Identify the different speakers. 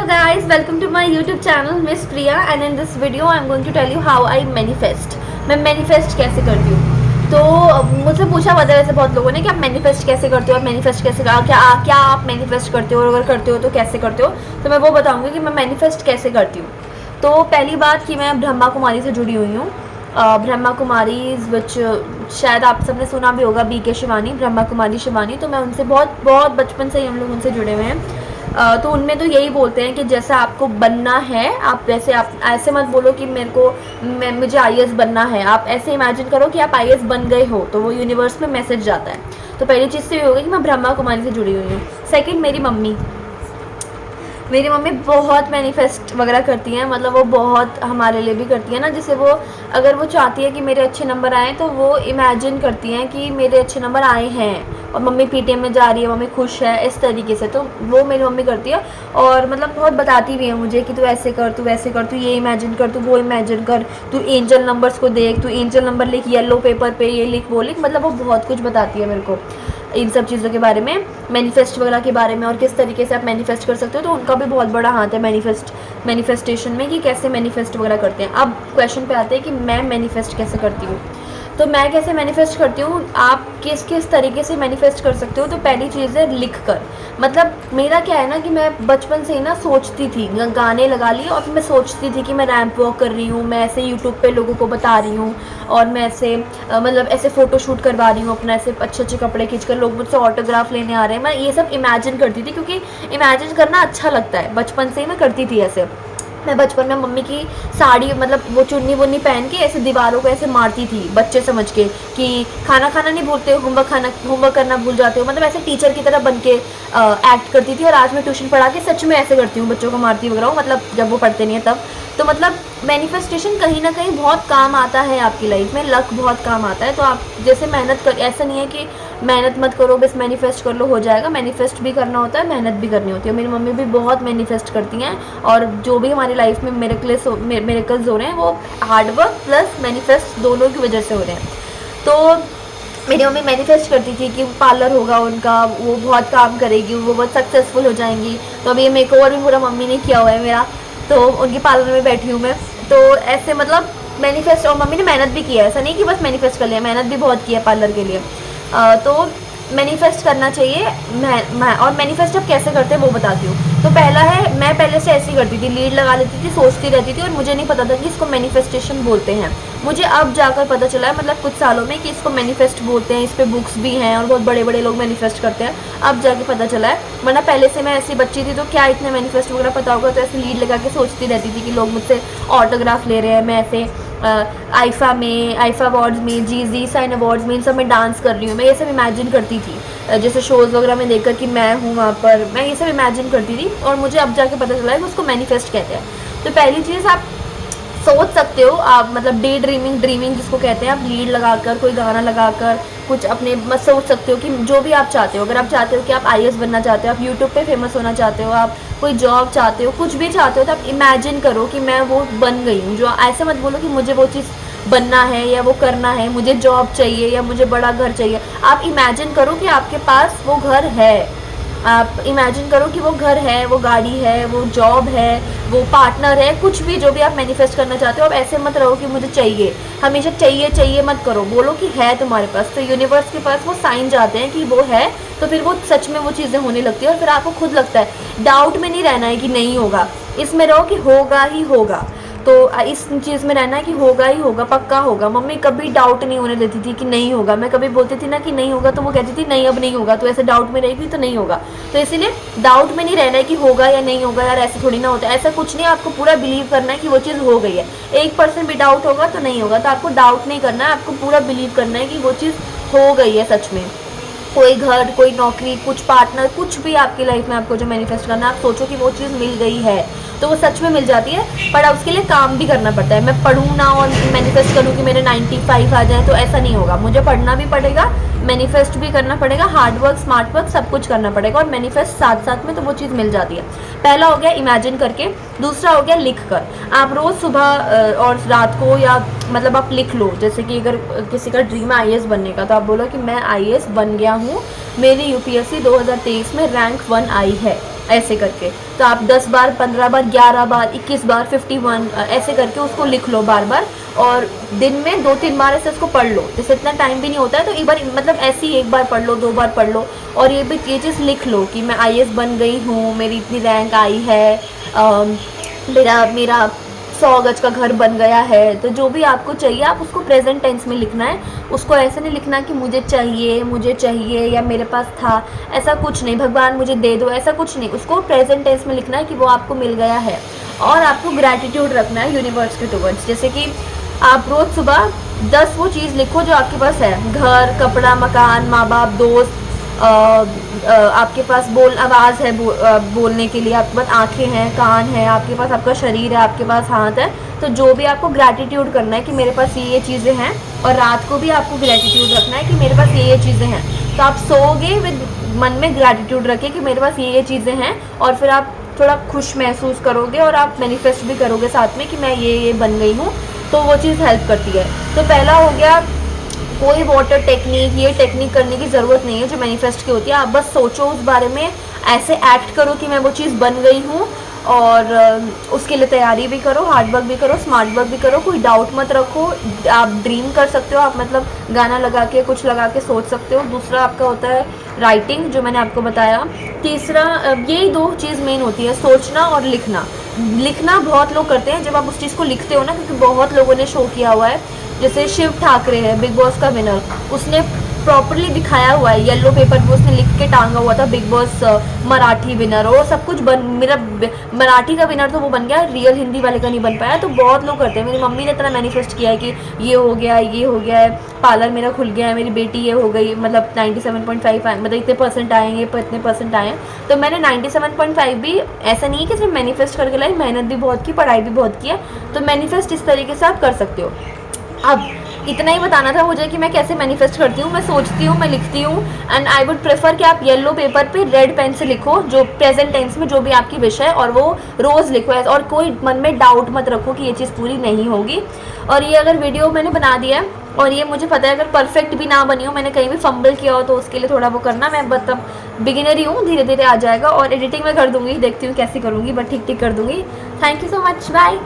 Speaker 1: guys, welcome to my YouTube channel Miss Priya and in this video I am going to tell you how I manifest. मैं manifest कैसे करती हूँ। तो मुझसे पूछा हुआ था वैसे बहुत लोगों ने कि आप मैनिफेस्ट कैसे करते हो, आप मैनिफेस्ट कैसे क्या आप मैनिफेस्ट करते हो और अगर करते हो तो कैसे करते हो। तो मैं वो बताऊँगी कि मैं मैनिफेस्ट कैसे करती हूँ। तो पहली बात कि मैं ब्रह्मा कुमारी से जुड़ी हुई हूँ। ब्रह्मा कुमारी विच शायद आप सबने सुना भी होगा, BK शिवानी, ब्रह्मा कुमारी शिवानी। तो मैं उनसे बहुत बहुत बचपन से ही हम लोग उनसे जुड़े हुए हैं। तो उनमें तो यही बोलते हैं कि जैसा आपको बनना है आप वैसे, आप ऐसे मत बोलो कि मुझे IAS बनना है। आप ऐसे इमेजिन करो कि आप IAS बन गए हो तो वो यूनिवर्स में मैसेज जाता है। तो पहली चीज़ तो ये होगी कि मैं ब्रह्मा कुमारी से जुड़ी हुई हूँ। सेकंड, मेरी मम्मी बहुत मैनिफेस्ट वगैरह करती हैं, मतलब वो बहुत हमारे लिए भी करती है ना। जैसे वो अगर वो चाहती है कि मेरे अच्छे नंबर आएँ तो वो इमेजिन करती हैं कि मेरे अच्छे नंबर आए हैं और मम्मी PTM में जा रही है, मम्मी खुश है, इस तरीके से। तो वो मेरी मम्मी करती है और मतलब बहुत बताती भी है मुझे कि तू ऐसे कर, तू वैसे कर, तू ये इमेजिन कर, तू वो इमेजिन कर, तू एंजल नंबर्स को देख, तू एंजल नंबर लिख येलो पेपर पे, ये लिख वो लिख। मतलब वो बहुत कुछ बताती है मेरे को इन सब चीज़ों के बारे में, मैनिफेस्ट वगैरह के बारे में और किस तरीके से आप मैनिफेस्ट कर सकते हो। तो उनका भी बहुत बड़ा हाथ है मैनिफेस्टेशन में कि कैसे मैनिफेस्ट वगैरह करते हैं। अब क्वेश्चन पे आते हैं कि मैं मैनिफेस्ट कैसे करती हूँ। तो मैं कैसे मैनिफेस्ट करती हूँ, आप किस किस तरीके से मैनिफेस्ट कर सकते हो। तो पहली चीज़ है लिख कर। मतलब मेरा क्या है ना कि मैं बचपन से ही ना सोचती थी, गाने लगा लिए और मैं सोचती थी कि मैं रैंप वॉक कर रही हूँ, मैं ऐसे यूट्यूब पे लोगों को बता रही हूँ और मैं ऐसे मतलब ऐसे फ़ोटो शूट करवा रही हूँ अपना, ऐसे अच्छे अच्छे कपड़े खींचकर लोग मुझसे ऑटोग्राफ लेने आ रहे हैं। मैं ये सब इमेजिन करती थी क्योंकि इमेजिन करना अच्छा लगता है। बचपन से ही मैं करती थी ऐसे। मैं बचपन में मम्मी की साड़ी, मतलब वो चुन्नी वुन्नी पहन के ऐसे दीवारों को ऐसे मारती थी बच्चे समझ के कि खाना खाना नहीं भूलते हो, होमवर्क करना भूल जाते हो। मतलब ऐसे टीचर की तरह बन के एक्ट करती थी। और आज मैं ट्यूशन पढ़ा के सच में ऐसे करती हूँ, बच्चों को मारती वगैरह हूँ, मतलब जब वो पढ़ते नहीं है तब। तो मतलब मैनिफेस्टेशन कहीं ना कहीं बहुत काम आता है आपकी लाइफ में, लक बहुत काम आता है। तो आप जैसे मेहनत कर, ऐसा नहीं है कि मेहनत मत करो बस मैनिफेस्ट कर लो हो जाएगा। मैनिफेस्ट भी करना होता है, मेहनत भी करनी होती है। मेरी मम्मी भी बहुत मैनिफेस्ट करती हैं और जो भी हमारी लाइफ में मिरेकल्स हो रहे हैं वो हार्डवर्क प्लस मैनिफेस्ट दोनों की वजह से हो रहे हैं। तो मेरी मम्मी मैनिफेस्ट करती थी कि पार्लर होगा उनका, वो बहुत काम करेगी, वो बहुत सक्सेसफुल हो जाएंगी। तो अभी ये मेकओवर भी पूरा मम्मी ने किया हुआ है मेरा, तो उनकी पार्लर में बैठी हूँ मैं। तो ऐसे मतलब मैनिफेस्ट, और मम्मी ने मेहनत भी किया है, ऐसा नहीं कि बस मैनिफेस्ट कर लिया, मेहनत भी बहुत की है पार्लर के लिए। तो मैनिफेस्ट करना चाहिए। और मैनिफेस्ट अब कैसे करते हैं वो बताती हूँ। तो पहला है, मैं पहले से ऐसे ही करती थी, लीड लगा लेती थी, सोचती रहती थी और मुझे नहीं पता था कि इसको मैनिफेस्टेशन बोलते हैं। मुझे अब जाकर पता चला है, मतलब कुछ सालों में, कि इसको मैनिफेस्ट बोलते हैं। इस पर बुक्स भी हैं और बहुत बड़े बड़े लोग मैनिफेस्ट करते हैं, अब जाके पता चला है। वरना पहले से मैं ऐसी बच्ची थी तो क्या इतने मैनिफेस्ट वगैरह पता होगा। तो ऐसे लीड लगा के सोचती रहती थी कि लोग मुझसे ऑटोग्राफ ले रहे हैं, मैं ऐसे आईफा अवार्ड्स में, जी साइन अवार्ड्स में, इन सब में डांस कर रही हूँ। मैं ये सब इमेजिन करती थी, जैसे शोज़ वगैरह में देखकर कि मैं हूँ वहाँ पर, मैं ये सब इमेजिन करती थी। और मुझे अब जाके पता चला है कि उसको मैनिफेस्ट कहते हैं। तो पहली चीज़, आप सोच सकते हो, आप मतलब डे ड्रीमिंग जिसको कहते हैं, आप लीड लगाकर, कोई गाना लगाकर कुछ अपने मत सोच सकते हो कि जो भी आप चाहते हो। अगर आप चाहते हो कि आप IAS बनना चाहते हो, आप यूट्यूब पे फेमस होना चाहते हो, आप कोई जॉब चाहते हो, कुछ भी चाहते हो, तो आप इमेजिन करो कि मैं वो बन गई हूँ। जो ऐसे मत बोलो कि मुझे वो चीज़ बनना है या वो करना है, मुझे जॉब चाहिए या मुझे बड़ा घर चाहिए। आप इमेजिन करो कि आपके पास वो घर है। आप इमेजिन करो कि वो घर है, वो गाड़ी है, वो जॉब है, वो पार्टनर है, कुछ भी जो भी आप मैनिफेस्ट करना चाहते हो। आप ऐसे मत रहो कि मुझे चाहिए, हमेशा चाहिए चाहिए मत करो, बोलो कि है तुम्हारे पास। तो यूनिवर्स के पास वो साइन जाते हैं कि वो है, तो फिर वो सच में वो चीज़ें होने लगती है और फिर आपको खुद लगता है। डाउट में नहीं रहना है कि नहीं होगा, इसमें रहो कि होगा ही होगा। तो इस चीज़ में रहना है कि होगा ही होगा, पक्का होगा। मम्मी कभी डाउट नहीं होने देती थी कि नहीं होगा। मैं कभी बोलती थी ना कि नहीं होगा तो वो कहती थी नहीं अब नहीं होगा, तो ऐसे डाउट में रहेगी तो नहीं होगा। तो इसीलिए डाउट में नहीं रहना है कि होगा या नहीं होगा, यार ऐसे थोड़ी ना होता है, ऐसा कुछ नहीं। आपको पूरा बिलीव करना है कि वो चीज़ हो गई है। 1% भी डाउट होगा तो नहीं होगा, तो आपको डाउट नहीं करना है, आपको पूरा बिलीव करना है कि वो चीज़ हो गई है सच में। कोई घर, कोई नौकरी, कुछ पार्टनर, कुछ भी आपकी लाइफ में आपको जो मैनिफेस्ट करना है, आप सोचो कि वो चीज़ मिल गई है तो वो सच में मिल जाती है। पर उसके लिए काम भी करना पड़ता है। मैं पढ़ूँ ना और मैनिफेस्ट करूँ कि मेरे 95 आ जाए, तो ऐसा नहीं होगा। मुझे पढ़ना भी पड़ेगा, मैनिफेस्ट भी करना पड़ेगा, हार्ड वर्क, स्मार्ट वर्क, सब कुछ करना पड़ेगा और मैनिफेस्ट साथ साथ में, तो वो चीज़ मिल जाती है। पहला हो गया इमेजिन करके, दूसरा हो गया लिख कर। आप रोज़ सुबह और रात को, या मतलब आप लिख लो। जैसे कि अगर किसी का ड्रीम है IAS बनने का, तो आप बोलो कि मैं IAS बन गया हूँ, मेरी UPSC 2023 में रैंक 1 आई है। ऐसे करके। तो आप 10 बार, 15 बार, 11 बार, 21 बार, 51 ऐसे करके उसको लिख लो बार बार, और दिन में 2-3 बार ऐसे उसको पढ़ लो। जैसे इतना टाइम भी नहीं होता है तो एक बार मतलब ऐसे ही 1 बार पढ़ लो, 2 बार पढ़ लो, और ये चीज़ लिख लो कि मैं IAS बन गई हूँ, मेरी इतनी रैंक आई है, मेरा मेरा 100 गज का घर बन गया है। तो जो भी आपको चाहिए आप उसको प्रेजेंट टेंस में लिखना है। उसको ऐसे नहीं लिखना कि मुझे चाहिए या मेरे पास था, ऐसा कुछ नहीं, भगवान मुझे दे दो, ऐसा कुछ नहीं। उसको प्रेजेंट टेंस में लिखना है कि वो आपको मिल गया है। और आपको ग्रैटिट्यूड रखना है यूनिवर्स के टुवर्ड्स। जैसे कि आप रोज़ सुबह 10 वो चीज़ लिखो जो आपके पास है, घर, कपड़ा, मकान, माँ बाप, दोस्त, आपके पास आवाज़ है, बोलने के लिए आपके पास आँखें हैं, कान है, आपके पास आपका शरीर है, आपके पास हाथ है। तो जो भी आपको ग्रैटिट्यूड करना है कि मेरे पास ये चीज़ें हैं, और रात को भी आपको ग्रैटिट्यूड रखना है कि मेरे पास ये चीज़ें हैं। तो आप सोओगे विद मन में ग्रैटिट्यूड रखें कि मेरे पास ये चीज़ें हैं, और फिर आप थोड़ा खुश महसूस करोगे और आप मैनिफेस्ट भी करोगे साथ में कि मैं ये बन गई हूँ। तो वो चीज़ हेल्प करती है। तो पहला हो गया, कोई वाटर टेक्निक, ये टेक्निक करने की ज़रूरत नहीं है जो मैनिफेस्ट की होती है। आप बस सोचो उस बारे में, ऐसे एक्ट करो कि मैं वो चीज़ बन गई हूँ, और उसके लिए तैयारी भी करो, हार्ड वर्क भी करो, स्मार्ट वर्क भी करो, कोई डाउट मत रखो। आप ड्रीम कर सकते हो, आप मतलब गाना लगा के, कुछ लगा के सोच सकते हो। दूसरा आपका होता है राइटिंग, जो मैंने आपको बताया। तीसरा, यही 2 चीज़ मेन होती है, सोचना और लिखना। लिखना बहुत लोग करते हैं, जब आप उस चीज़ को लिखते हो ना, क्योंकि बहुत लोगों ने शो किया हुआ है, जैसे शिव ठाकरे है बिग बॉस का विनर, उसने प्रॉपरली दिखाया हुआ है, येलो पेपर पे उसने लिख के टांगा हुआ था बिग बॉस मराठी विनर, और सब कुछ मेरा मराठी का विनर तो वो बन गया, रियल हिंदी वाले का नहीं बन पाया। तो बहुत लोग करते हैं। मेरी मम्मी ने इतना मैनिफेस्ट किया है कि ये हो गया है, पार्लर मेरा खुल गया है, मेरी बेटी ये हो गई, मतलब 97.5 आए, मतलब इतने परसेंट आएंगे, इतने परसेंट आए हैं। तो मैंने 97.5 भी ऐसा नहीं है कि सिर्फ मैनिफेस्ट करके लाई, मेहनत भी बहुत की, पढ़ाई भी बहुत की है। तो मैनिफेस्ट इस तरीके से आप कर सकते हो। अब इतना ही बताना था मुझे कि मैं कैसे मैनिफेस्ट करती हूँ। मैं सोचती हूँ, मैं लिखती हूँ, एंड आई वुड प्रेफर कि आप येलो पेपर पे रेड पेन से लिखो, जो प्रेजेंट टेंस में जो भी आपकी विश है, और वो रोज़ लिखो, और कोई मन में डाउट मत रखो कि ये चीज़ पूरी नहीं होगी। और ये अगर वीडियो मैंने बना दिया है, और ये मुझे पता है अगर परफेक्ट भी ना बनी हो, मैंने कहीं भी फंबल किया हो, तो उसके लिए थोड़ा वो करना, मैं मतलब बिगिनर ही हूँ, धीरे धीरे आ जाएगा। और एडिटिंग में कर दूँगी, देखती हूँ कैसे करूँगी, बट ठीक कर दूँगी। Thank you so much, bye.